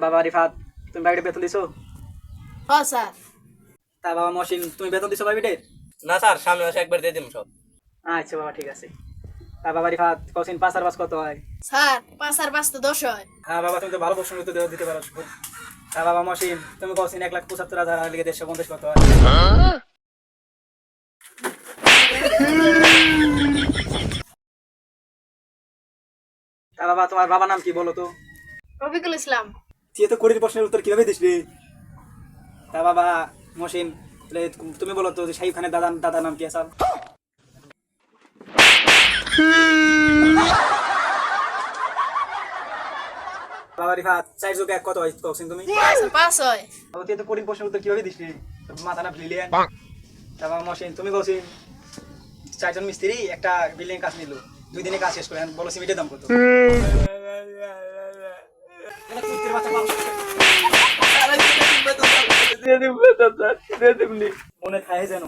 বাবা রিফাত, তুমি বাড়িতে বেতন দিছো? হ্যাঁ স্যার। বাবা মহসিন, তুমি বেতন দিছো বাড়িতে? না স্যার, সামনে মাসে একবার দিয়ে দিন সব। আচ্ছা বাবা, ঠিক আছে। বাবা রিফাত, কসিন 5 আর 5 কত হয়? স্যার 5 আর 5 তো 10 হয়। বাবা, তুমি তো ভালো প্রশ্ন উত্তর দিতে পারো। বাবা মহসিন, তুমি কসিন 1,75,000 আর লিখে 150 কত হয়? বাবা, তোমার বাবার নাম কি বলো তো? রফিকুল ইসলাম। তুই তো কোটির প্রশ্নের উত্তর কিভাবে দিস রে? বাবা মহসিন, তাহলে তুমি বলো তো যে শাহিব খানের দাদার নাম কি আসাল? বাবা রিফাত, 4 যোগ 1 কত হয় কসিন তুমি? 5 হয়। বাবা, তুই তো কোটির প্রশ্নের উত্তর কিভাবে দিস রে? মাথা না ব্রিলিয়ান। বাবা মহসিন, তুমি কসিন 4 জন মিস্ত্রি একটা বিল্ডিং কাজ নিল, 2 দিনে কাজ শেষ করে, বলো সিমেন্টের দাম কত? এটা কুত্তের বাচ্চা মানুষ। মনে থাকে যেন।